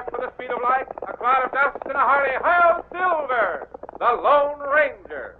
horse with the speed of light, a cloud of dust, and a hearty Hail Silver, the Lone Ranger.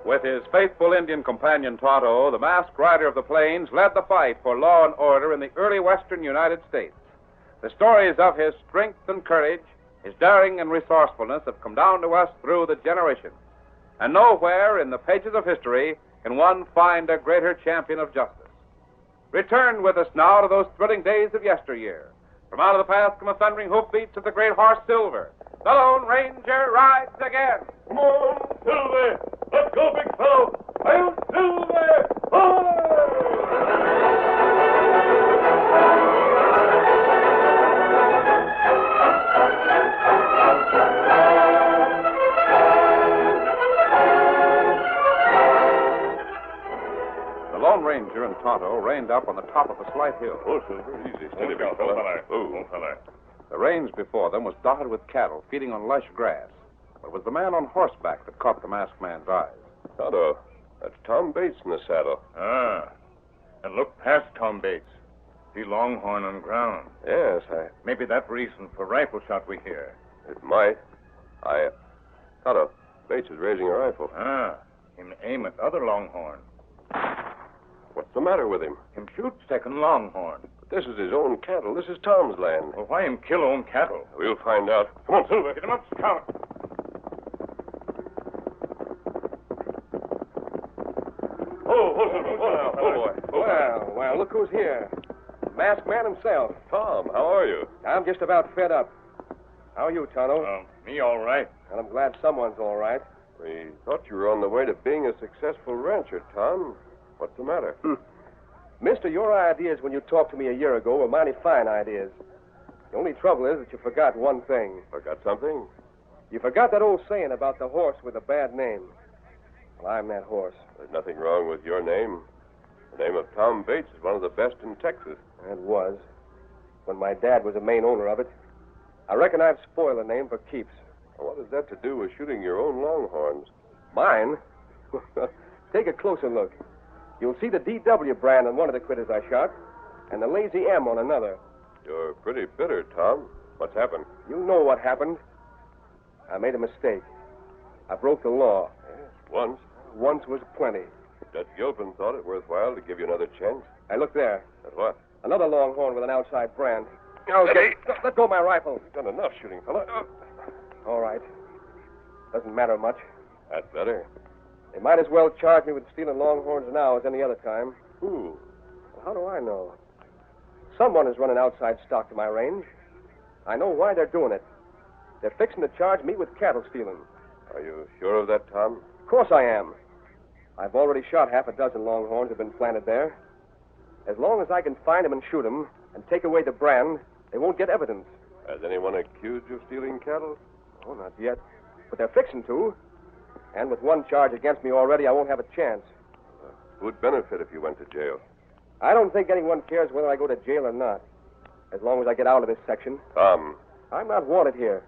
With his faithful Indian companion Tonto, the masked rider of the plains led the fight for law and order in the early western United States. The stories of his strength and courage, his daring and resourcefulness have come down to us through the generations. And nowhere in the pages of history can one find a greater champion of justice. Return with us now to those thrilling days of yesteryear. From out of the past come the thundering hoofbeats of the great horse Silver. The Lone Ranger rides again. Come on, Silver! Let's go, big fellow! Hail Silver! The Lone Ranger and Tonto reined up on the top of a slight hill. Oh, Silver, easy. Steady, big fella. Oh, fella. The range before them was dotted with cattle feeding on lush grass. But it was the man on horseback that caught the masked man's eyes. Tonto, that's Tom Bates in the saddle. Ah, and look past Tom Bates. See Longhorn on ground. Yes, Maybe that reason for rifle shot we hear. It might. Tonto, Bates is raising a rifle. Ah, him aim at other Longhorn. What's the matter with him? Him shoot second Longhorn. But this is his own cattle. This is Tom's land. Well, why him kill own cattle? We'll find out. Come on, Silver. Get him up, Scout. Oh, Silver. Oh, boy. Well, look who's here. Masked man himself. Tom, how are you? I'm just about fed up. How are you, Tonto? Me all right. Well, I'm glad someone's all right. We thought you were on the way to being a successful rancher, Tom. What's the matter? Mister, your ideas when you talked to me a year ago were mighty fine ideas. The only trouble is that you forgot one thing. Forgot something? You forgot that old saying about the horse with a bad name. Well, I'm that horse. There's nothing wrong with your name. The name of Tom Bates is one of the best in Texas. It was. When my dad was the main owner of it. I reckon I've spoiled the name for keeps. Well, what has that to do with shooting your own longhorns? Mine? Take a closer look. You'll see the DW brand on one of the critters I shot, and the Lazy M on another. You're pretty bitter, Tom. What's happened? You know what happened. I made a mistake. I broke the law. Yes, once. Once was plenty. Judge Gilpin thought it worthwhile to give you another chance. Hey, look there. At what? Another longhorn with an outside brand. Okay. Let go of my rifle. You've done enough shooting, fella. All right. Doesn't matter much. That's better. They might as well charge me with stealing longhorns now as any other time. Who? Well, how do I know? Someone is running outside stock to my range. I know why they're doing it. They're fixing to charge me with cattle stealing. Are you sure of that, Tom? Of course I am. I've already shot half a dozen longhorns that have been planted there. As long as I can find them and shoot them and take away the brand, they won't get evidence. Has anyone accused you of stealing cattle? Oh, not yet. But they're fixing to. And with one charge against me already, I won't have a chance. Who'd benefit if you went to jail? I don't think anyone cares whether I go to jail or not, as long as I get out of this section. Tom, I'm not wanted here.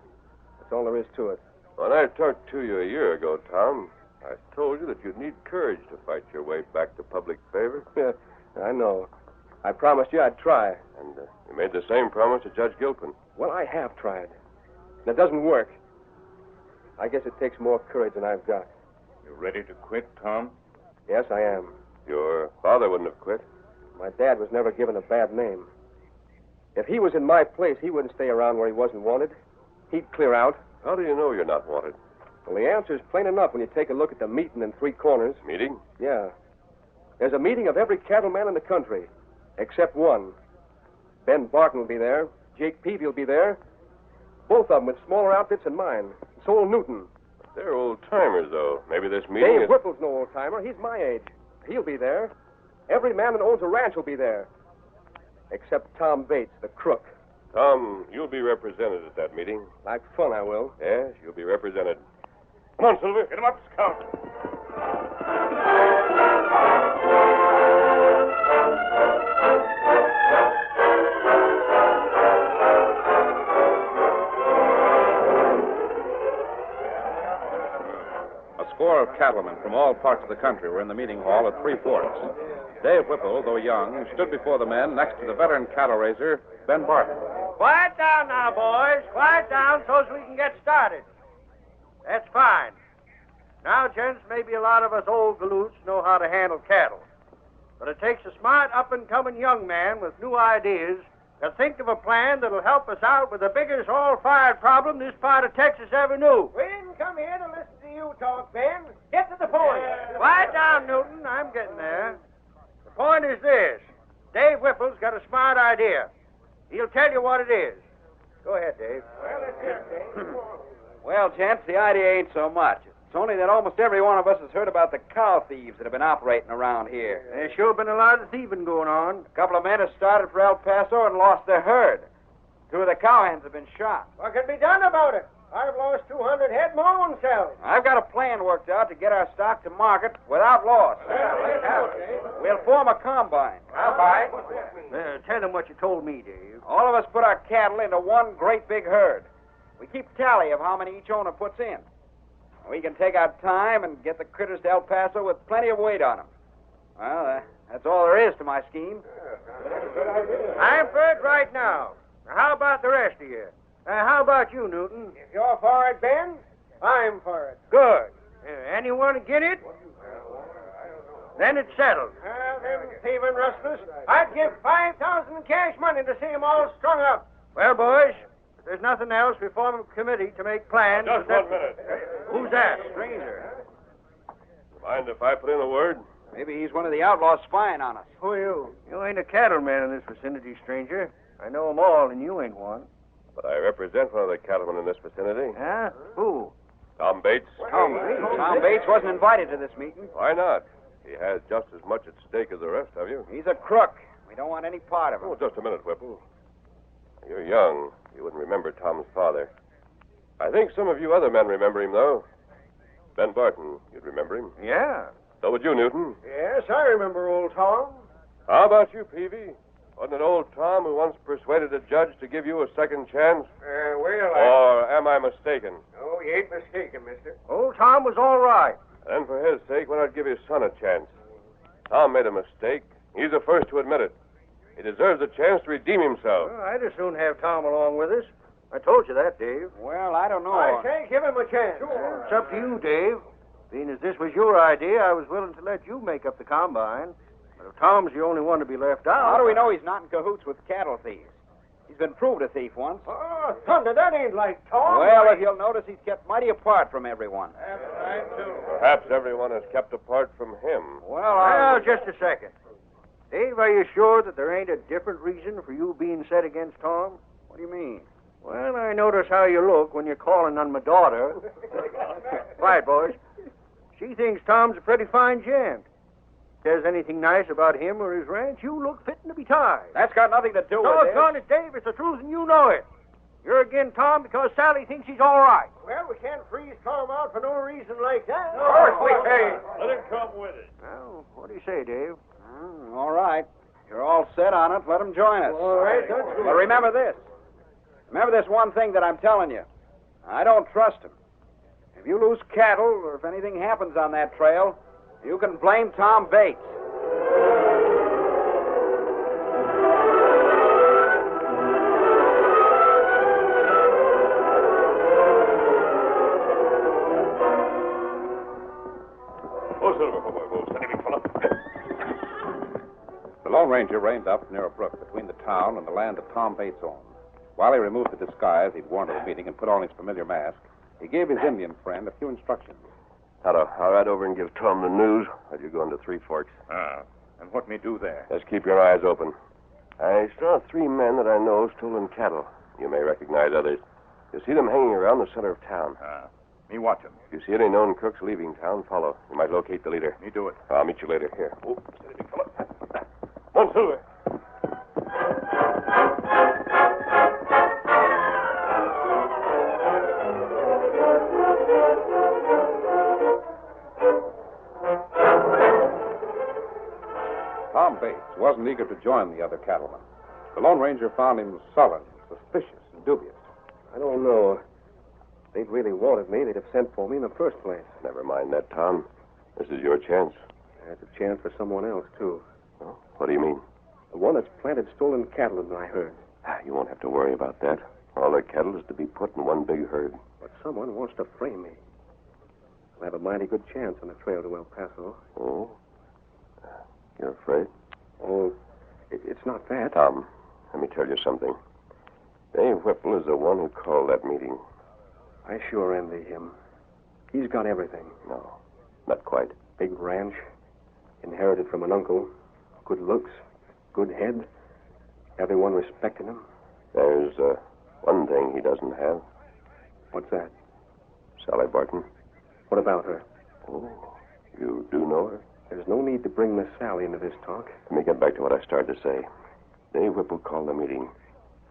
That's all there is to it. when I talked to you a year ago, Tom, I told you that you'd need courage to fight your way back to public favor. I know. I promised you I'd try. And you made the same promise to Judge Gilpin. Well, I have tried. And it doesn't work. I guess it takes more courage than I've got. You ready to quit, Tom? Yes, I am. Your father wouldn't have quit. My dad was never given a bad name. If he was in my place, he wouldn't stay around where he wasn't wanted. He'd clear out. How do you know you're not wanted? Well, the answer's plain enough when you take a look at the meeting in Three Corners. Meeting? Yeah. There's a meeting of every cattleman in the country, except one. Ben Barton will be there. Jake Peavy will be there. Both of them with smaller outfits than mine. So will Newton. They're old-timers, though. Maybe this meeting Dave is... Whipple's no old-timer. He's my age. He'll be there. Every man that owns a ranch will be there. Except Tom Bates, the crook. Tom, you'll be represented at that meeting. Like fun, I will. Yes, you'll be represented. Come on, Silver. Get him up, Scout. A score of cattlemen from all parts of the country were in the meeting hall at Three Forks. Dave Whipple, though young, stood before the men next to the veteran cattle raiser, Ben Barton. Quiet down now, boys. Quiet down so as we can get started. That's fine. Now, gents, maybe a lot of us old galoots know how to handle cattle. But it takes a smart, up-and-coming young man with new ideas to think of a plan that'll help us out with the biggest all-fired problem this part of Texas ever knew. We didn't come here to listen to you talk, Ben. Get to the point. Quiet down, Newton. I'm getting there. The point is this. Dave Whipple's got a smart idea. He'll tell you what it is. Go ahead, Dave. Well, let's hear it, Dave. Well, gents, the idea ain't so much. It's only that almost every one of us has heard about the cow thieves that have been operating around here. There's sure been a lot of thieving going on. A couple of men have started for El Paso and lost their herd. 2 of the cowhands have been shot. What can be done about it? I've lost 200 head my own self. I've got a plan worked out to get our stock to market without loss. We'll form a combine. Combine? Tell them what you told me, Dave. All of us put our cattle into one great big herd. We keep tally of how many each owner puts in. We can take our time and get the critters to El Paso with plenty of weight on them. Well, that's all there is to my scheme. I'm for it right now. Now, how about the rest of you? How about you, Newton? If you're for it, Ben, I'm for it. Good. Anyone get it? Then it's settled. Them thieving rustlers. I'd give 5,000 in cash money to see them all strung up. Well, boys, if there's nothing else, we form a committee to make plans. Just 1 minute. Who's that? Stranger. Mind if I put in a word? Maybe he's one of the outlaws spying on us. Who are you? You ain't a cattleman in this vicinity, stranger. I know 'em all, and you ain't one. But I represent one of the cattlemen in this vicinity. Huh? Who? Tom Bates. Tom Bates wasn't invited to this meeting. Why not? He has just as much at stake as the rest of you. He's a crook. We don't want any part of him. Oh, just a minute, Whipple. You're young. You wouldn't remember Tom's father. I think some of you other men remember him, though. Ben Barton, you'd remember him. Yeah. So would you, Newton. Yes, I remember old Tom. How about you, Peavy? Wasn't it old Tom who once persuaded a judge to give you a second chance? Or am I mistaken? Oh, you ain't mistaken, mister. Old Tom was all right. Then for his sake, why not give his son a chance? Tom made a mistake. He's the first to admit it. He deserves a chance to redeem himself. Well, I'd as soon have Tom along with us. I told you that, Dave. Well, I don't know. I say give him a chance. It's up to you, Dave. Being as this was your idea, I was willing to let you make up the combine. But if Tom's the only one to be left out... How do we know he's not in cahoots with cattle thieves? He's been proved a thief once. Oh, thunder, that ain't like Tom. Well, if you'll notice, he's kept mighty apart from everyone. That's right, too. Perhaps everyone is kept apart from him. Well, just a second. Dave, are you sure that there ain't a different reason for you being set against Tom? What do you mean? Well, I notice how you look when you're calling on my daughter. Quiet, boys. She thinks Tom's a pretty fine gent. Says anything nice about him or his ranch, you look fitting to be tied. That's got nothing to do with it. Doggone it, Dave. It's the truth, and you know it. You're again Tom because Sally thinks he's all right. Well, we can't freeze Tom out for no reason like that. Of course we can't. Let him come with it. Well, what do you say, Dave? All right. you're all set on it, let them join us. All right, don't you? But remember this. Remember this one thing that I'm telling you. I don't trust them. If you lose cattle or if anything happens on that trail, you can blame Tom Bates. The Lone Ranger reined up near a brook between the town and the land that Tom Bates owned. While he removed the disguise he'd worn to the meeting and put on his familiar mask, he gave his Indian friend a few instructions. Tonto, I'll ride over and give Tom the news while you go into Three Forks. And what me do there? Just keep your eyes open. I saw 3 men that I know stolen cattle. You may recognize others. You'll see them hanging around the center of town. Me watch him. If you see any known crooks leaving town, follow. You might locate the leader. Me do it. I'll meet you later. Here. Oh, steady, big fella. One, Silver. Tom Bates wasn't eager to join the other cattlemen. The Lone Ranger found him sullen, suspicious, and dubious. I don't know. If they'd really wanted me, they'd have sent for me in the first place. Never mind that, Tom. This is your chance. There's a chance for someone else, too. Oh, what do you mean? The one that's planted stolen cattle, as I heard. You won't have to worry about that. All their cattle is to be put in one big herd. But someone wants to frame me. I'll have a mighty good chance on the trail to El Paso. Oh? You're afraid? Oh, it's not that. Tom, let me tell you something. Dave Whipple is the one who called that meeting. I sure envy him. He's got everything. No, not quite. Big ranch, inherited from an uncle, good looks, good head, everyone respecting him. There's one thing he doesn't have. What's that? Sally Barton. What about her? Oh, you do know her? There's no need to bring Miss Sally into this talk. Let me get back to what I started to say. Dave Whipple called the meeting.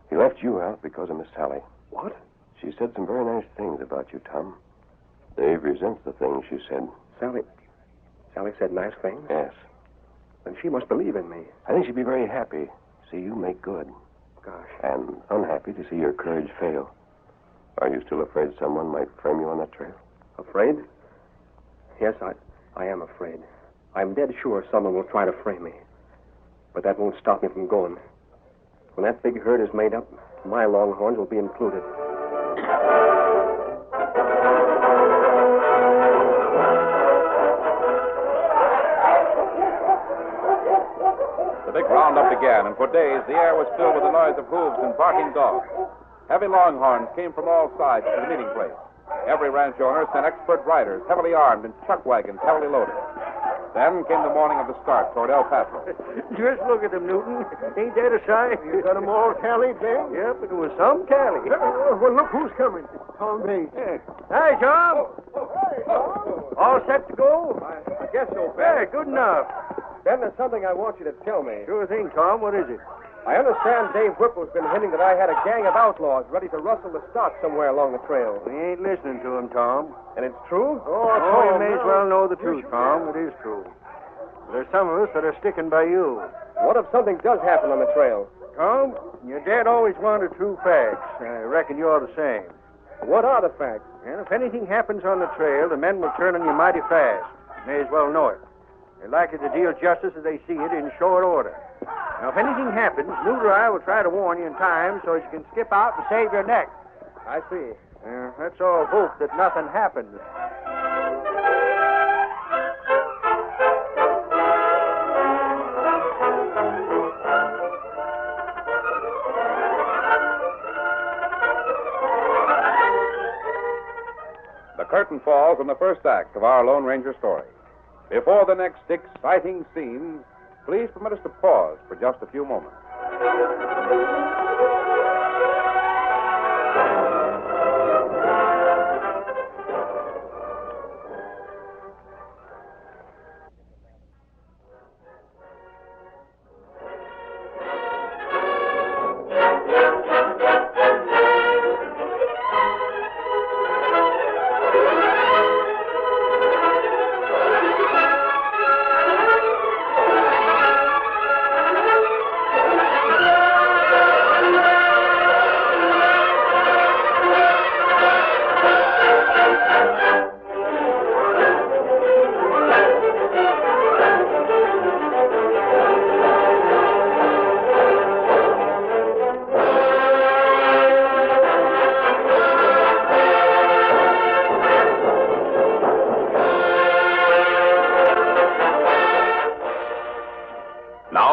He left you out because of Miss Sally. What? She said some very nice things about you, Tom. Dave resents the things she said. Sally said nice things? Yes. Then she must believe in me. I think she'd be very happy to see you make good. Gosh. And unhappy to see your courage fail. Are you still afraid someone might frame you on that trail? Afraid? Yes, I am afraid. I'm dead sure someone will try to frame me. But that won't stop me from going. When that big herd is made up, my longhorns will be included. The big roundup began, and for days the air was filled with the noise of hooves and barking dogs. Heavy longhorns came from all sides to the meeting place. Every ranch owner sent expert riders, heavily armed, in chuck wagons, heavily loaded. Then came the morning of the start toward El Paso. Just look at them, Newton. Ain't that a sight? You got them all tallied, Ben? Yep, it was some tally. Well, look who's coming. Tom Bates. Yeah. Hi, Tom. Hey, Tom. All set to go? I guess so, Ben. Yeah, good enough. Ben, there's something I want you to tell me. Sure thing, Tom. What is it? I understand Dave Whipple's been hinting that I had a gang of outlaws ready to rustle the stock somewhere along the trail. We ain't listening to him, Tom. And it's true? Oh, you may as well know the truth, Tom. It is true. There's some of us that are sticking by you. What if something does happen on the trail? Tom, your dad always wanted true facts. I reckon you're the same. What are the facts? And if anything happens on the trail, the men will turn on you mighty fast. May as well know it. They're likely to deal justice as they see it in short order. Now, if anything happens, Newt or I will try to warn you in time so you can skip out and save your neck. I see. Let's all hope that nothing happens. The curtain falls on the first act of our Lone Ranger story. Before the next exciting scene, please permit us to pause for just a few moments.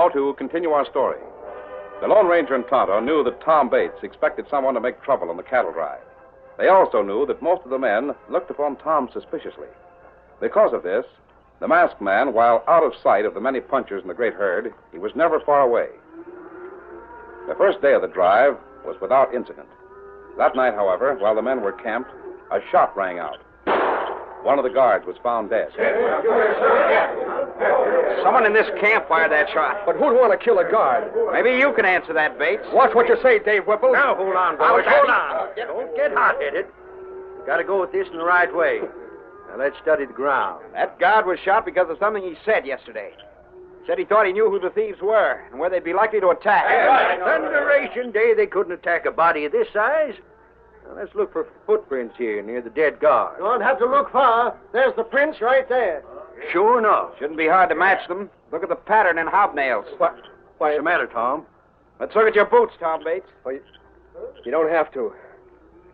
Now, to continue our story. The Lone Ranger and Tonto knew that Tom Bates expected someone to make trouble on the cattle drive. They also knew that most of the men looked upon Tom suspiciously. Because of this, the masked man, while out of sight of the many punchers in the great herd, he was never far away. The first day of the drive was without incident. That night, however, while the men were camped, a shot rang out. One of the guards was found dead. Someone in this camp fired that shot. But who'd want to kill a guard? Maybe you can answer that, Bates. Watch what you say, Dave Whipple. Now, hold on, boys. Hold on. Don't get hot-headed. Got to go with this in the right way. Now, let's study the ground. That guard was shot because of something he said yesterday. Said he thought he knew who the thieves were and where they'd be likely to attack. Thunderation Day, they couldn't attack a body of this size. Now, let's look for footprints here near the dead guard. You won't have to look far. There's the prints right there. Sure enough. Shouldn't be hard to match them. Look at the pattern in hobnails. What? What's the matter, Tom? Let's look at your boots, Tom Bates. Well, you don't have to.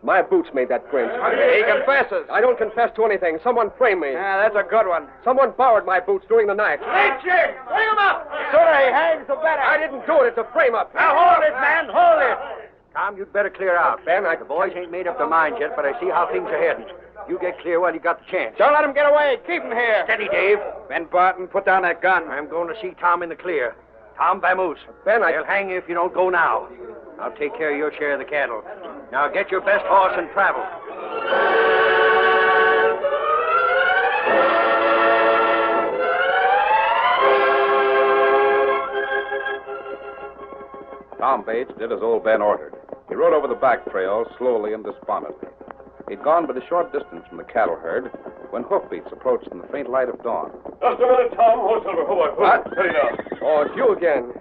My boots made that print. He confesses. I don't confess to anything. Someone framed me. Yeah, that's a good one. Someone borrowed my boots during the night. Ranger, bring him up. The sooner he hangs, the better. I didn't do it. It's a frame-up. Now hold it, man. Hold it. Tom, you'd better clear out. Ben, The boys ain't made up their minds yet, but I see how things are heading. You get clear while you got the chance. Don't let him get away. Keep him here. Steady, Dave. Ben Barton, put down that gun. I'm going to see Tom in the clear. Tom Vamoose. Ben, They'll hang you if you don't go now. I'll take care of your share of the cattle. Now get your best horse and travel. Tom Bates did as old Ben ordered. He rode over the back trail slowly and despondently. He'd gone but a short distance from the cattle herd when hoofbeats approached in the faint light of dawn. Just a minute, Tom. Oh, Silver, hold on. What? Steady now. Oh, it's you again.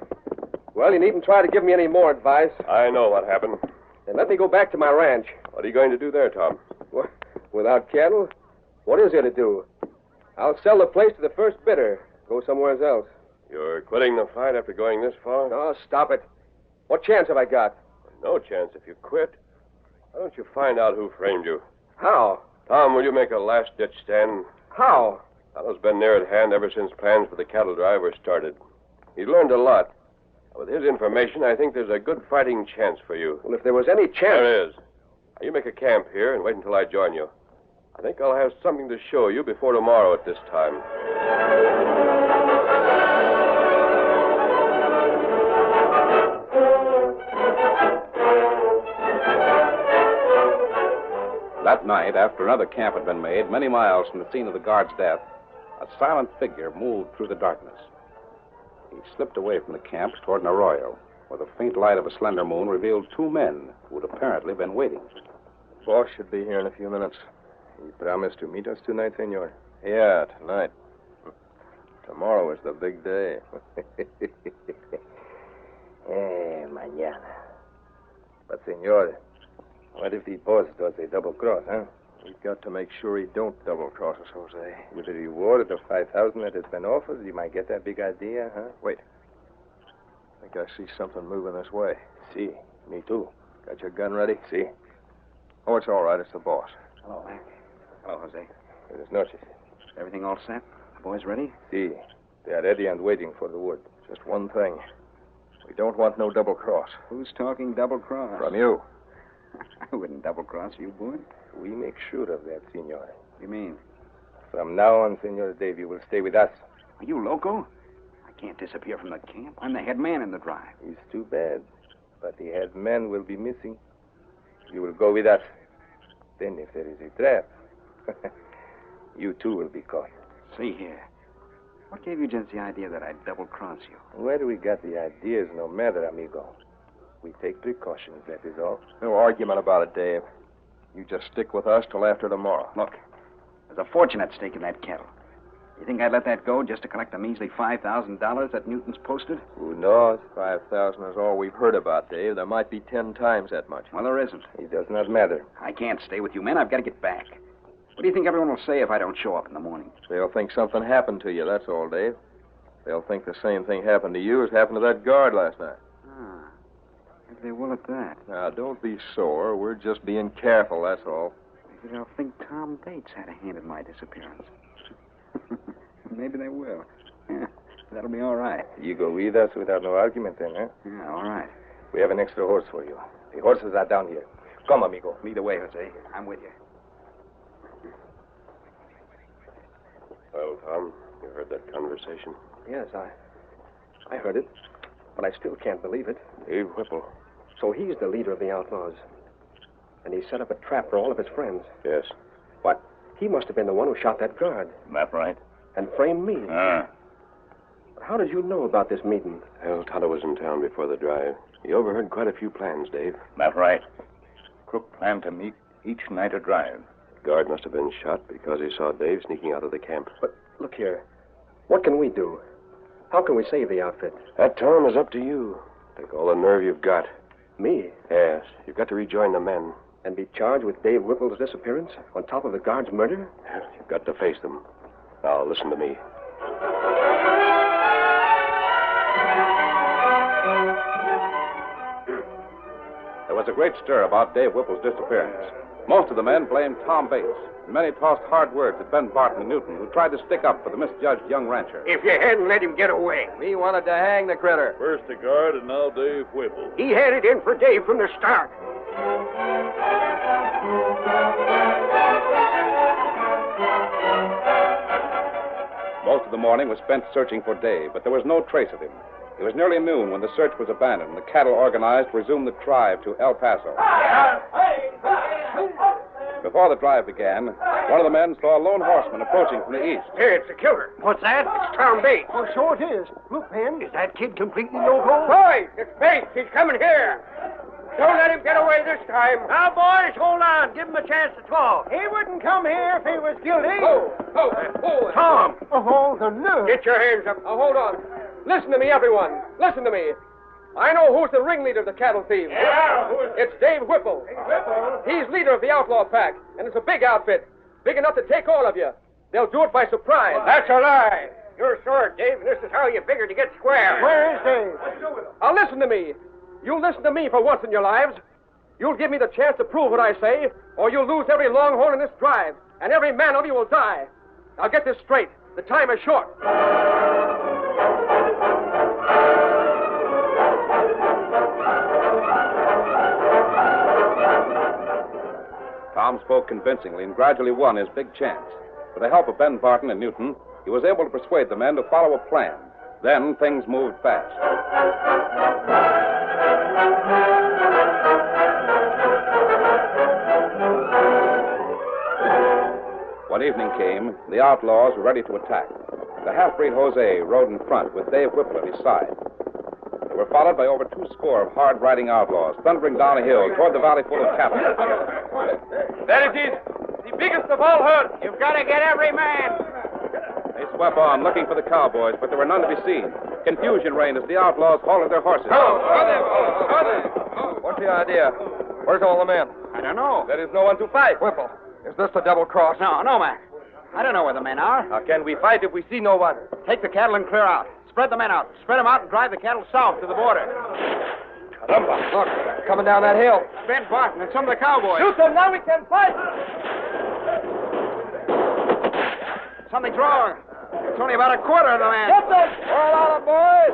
Well, you needn't try to give me any more advice. I know what happened. Then let me go back to my ranch. What are you going to do there, Tom? What? Without cattle? What is there to do? I'll sell the place to the first bidder. Go somewhere else. You're quitting the fight after going this far? Oh, stop it. What chance have I got? No chance if you quit. Why don't you find out who framed you? How? Tom, will you make a last-ditch stand? How? Fellow's been near at hand ever since plans for the cattle drive were started. He's learned a lot. With his information, I think there's a good fighting chance for you. Well, if there was any chance... There is. Now, you make a camp here and wait until I join you. I think I'll have something to show you before tomorrow at this time. That night, after another camp had been made, many miles from the scene of the guard's death, a silent figure moved through the darkness. He slipped away from the camp toward an arroyo, where the faint light of a slender moon revealed two men who had apparently been waiting. Boss should be here in a few minutes. He promised to meet us tonight, senor. Yeah, tonight. Tomorrow is the big day. Mañana. But, senor, what if the boss does a double cross, huh? We've got to make sure he don't double-cross us, Jose. With the reward of 5,000 that has been offered, you might get that big idea, huh? Wait. I think I see something moving this way. See, me too. Got your gun ready? See. Oh, it's all right. It's the boss. Hello, Mac. Hello, Jose. Buenas noches. Everything all set? The boys ready? See, they are ready and waiting for the wood. Just one thing. We don't want no double-cross. Who's talking double cross? From you. I wouldn't double cross you, boy. We make sure of that, senor. What do you mean? From now on, Senor Dave, you will stay with us. Are you loco? I can't disappear from the camp. I'm the head man in the drive. It's too bad. But the head man will be missing. You will go with us. Then, if there is a trap, you too will be caught. See here. What gave you gents the idea that I'd double cross you? Where we got the ideas, no matter, amigo. We take precautions, that is all. No argument about it, Dave. You just stick with us till after tomorrow. Look, there's a fortune at stake in that cattle. You think I'd let that go just to collect the measly $5,000 that Newton's posted? Who knows? 5,000 is all we've heard about, Dave. There might be 10 times that much. Well, there isn't. It does not matter. I can't stay with you men. I've got to get back. What do you think everyone will say if I don't show up in the morning? They'll think something happened to you, that's all, Dave. They'll think the same thing happened to you as happened to that guard last night. Maybe they will at that. Now, don't be sore. We're just being careful, that's all. Maybe they'll think Tom Bates had a hand in my disappearance. Maybe they will. Yeah. That'll be all right. You go with us without no argument then, huh? Yeah, all right. We have an extra horse for you. The horses are down here. Come, amigo. Lead the way, Jose. I'm with you. Well, Tom, you heard that conversation? Yes, I heard it, but I still can't believe it. Dave Whipple. So he's the leader of the outlaws. And he set up a trap for all of his friends. Yes. What? He must have been the one who shot that guard That right? and framed me. Ah. How did you know about this meeting? Well, Tonto was in town before the drive. He overheard quite a few plans, Dave. That right. Crook planned to meet each night a drive. The guard must have been shot because he saw Dave sneaking out of the camp. But look here. What can we do? How can we save the outfit? That, Tom, is up to you. Take all the nerve you've got. Me? Yes. You've got to rejoin the men. And be charged with Dave Whipple's disappearance on top of the guard's murder? You've got to face them. Now, listen to me. There was a great stir about Dave Whipple's disappearance. Most of the men blamed Tom Bates, and many tossed hard words at Ben Barton and Newton, who tried to stick up for the misjudged young rancher. If you hadn't let him get away. We wanted to hang the critter. First the guard and now Dave Whipple. He had it in for Dave from the start. Most of the morning was spent searching for Dave, but there was no trace of him. It was nearly noon when the search was abandoned and the cattle organized to resume the drive to El Paso. Before the drive began, one of the men saw a lone horseman approaching from the east. Hey, it's the killer. What's that? It's Tom Bates. Oh, so it is. Look, Ben. Is that kid completely loco? Boys, it's Bates. He's coming here. Don't let him get away this time. Now, boys, hold on. Give him a chance to talk. He wouldn't come here if he was guilty. Tom. Oh, the nerve. Get your hands up. Now, hold on. Listen to me, everyone. Listen to me. I know who's the ringleader of the cattle thieves. Yeah, who is It's Dave Whipple. Whipple? He's leader of the outlaw pack, and it's a big outfit. Big enough to take all of you. They'll do it by surprise. That's a lie. You're short, Dave, and this is how you figure to get square. Where is Dave? Now, listen to me. You listen to me for once in your lives. You'll give me the chance to prove what I say, or you'll lose every longhorn in this drive, and every man of you will die. Now, get this straight. The time is short. Tom spoke convincingly and gradually won his big chance. With the help of Ben Barton and Newton, he was able to persuade the men to follow a plan. Then things moved fast. When evening came, the outlaws were ready to attack. The half-breed Jose rode in front with Dave Whipple at his side. They were followed by over 2 score of hard-riding outlaws, thundering down a hill toward the valley full of cattle. There it is. The biggest of all herds. You've got to get every man. They swept on, looking for the cowboys, but there were none to be seen. Confusion reigned as the outlaws halted their horses. What's the idea? Where's all the men? I don't know. There is no one to fight. Whipple, is this the double cross? No, Mac. I don't know where the men are. How can we fight if we see no one? Take the cattle and clear out. Spread the men out. Spread them out and drive the cattle south to the border. Caramba. Look, coming down that hill. Ben Barton and some of the cowboys. Shoot them, now we can fight. Something's wrong. It's only about a quarter of the men. Get them! All out, boys!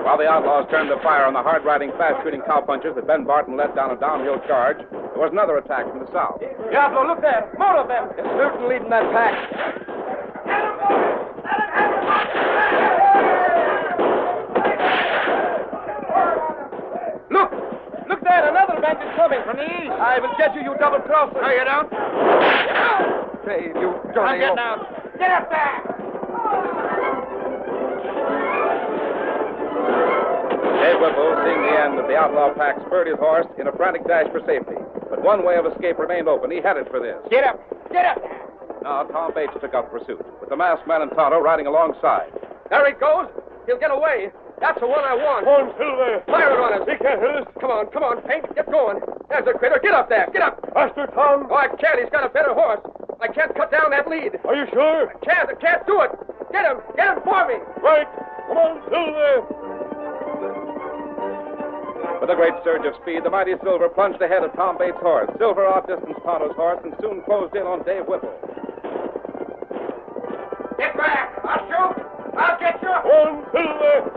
While the outlaws turned their fire on the hard-riding, fast-shooting cowpunchers that Ben Barton led down a downhill charge, there was another attack from the south. Diablo, look there. More of them. It's Newton leading that pack. Look! Look there, another bandit coming. From the east. I will get you, you double-crosser. No, you don't. Dave, you I'm dirty getting old... out. Get up there. Dave Whipple, seeing the end of the outlaw pack, spurred his horse in a frantic dash for safety. But one way of escape remained open. He headed for this. Get up. Get up. Now Tom Bates took up pursuit, with the masked man and Tonto riding alongside. There he goes. He'll get away. That's the one I want. On, Silver. Fire it on us. He can't hit us. Come on, Pink. Get going. There's the critter. Get up there. Get up. Faster, Tom. Oh, I can't. He's got a better horse. I can't cut down that lead. Are you sure? I can't do it. Get him for me. Right. Come on, Silver. With a great surge of speed, the mighty Silver plunged ahead of Tom Bates' horse. Silver outdistanced Tonto's horse and soon closed in on Dave Whipple. Get back! I'll shoot! I'll get you! One Silver!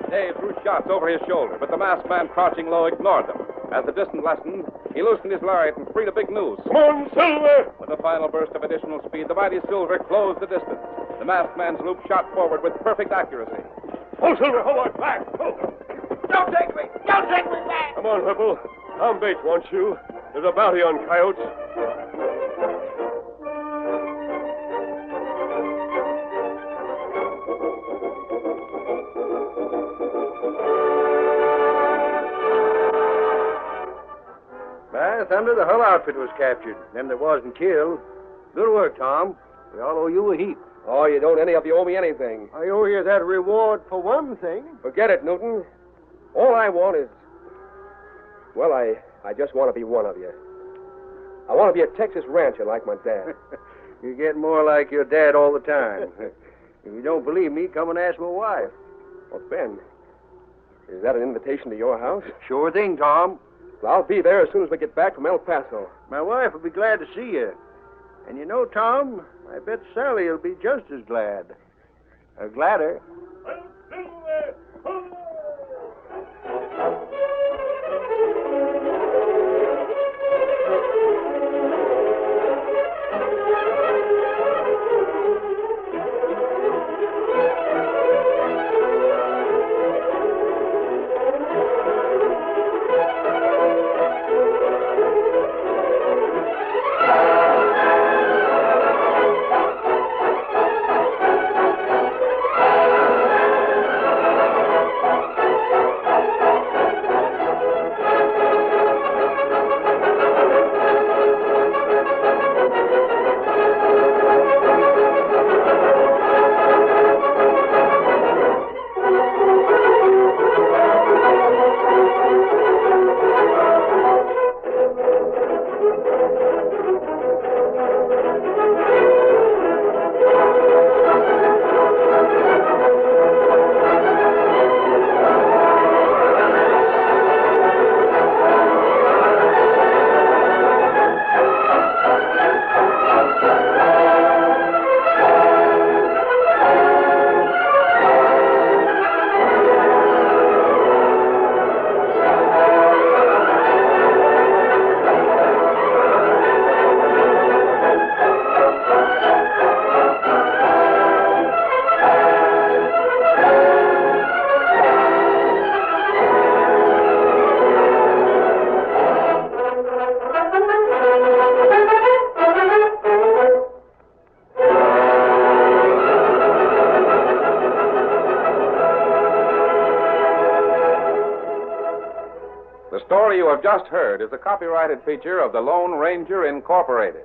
Dave threw shots over his shoulder, but the masked man crouching low ignored them. As the distance lessened, he loosened his lariat and freed a big noose. Come on, Silver! With a final burst of additional speed, the mighty Silver closed the distance. The masked man's loop shot forward with perfect accuracy. Oh, Silver, hold on, back! Oh. Don't take me! Don't take me back! Come on, Whipple. Tom Bates wants you. There's a bounty on coyotes. By thunder, the whole outfit was captured. Them that wasn't killed. Good work, Tom. We all owe you a heap. Oh, you don't any of you owe me anything. I owe you that reward for one thing. Forget it, Newton. All I want is... Well, I just want to be one of you. I want to be a Texas rancher like my dad. You get more like your dad all the time. If you don't believe me, come and ask my wife. Well, Ben, is that an invitation to your house? Sure thing, Tom. Well, I'll be there as soon as we get back from El Paso. My wife will be glad to see you. And you know, Tom, I bet Sally will be just as glad. Or gladder. The story you have just heard is a copyrighted feature of the Lone Ranger Incorporated.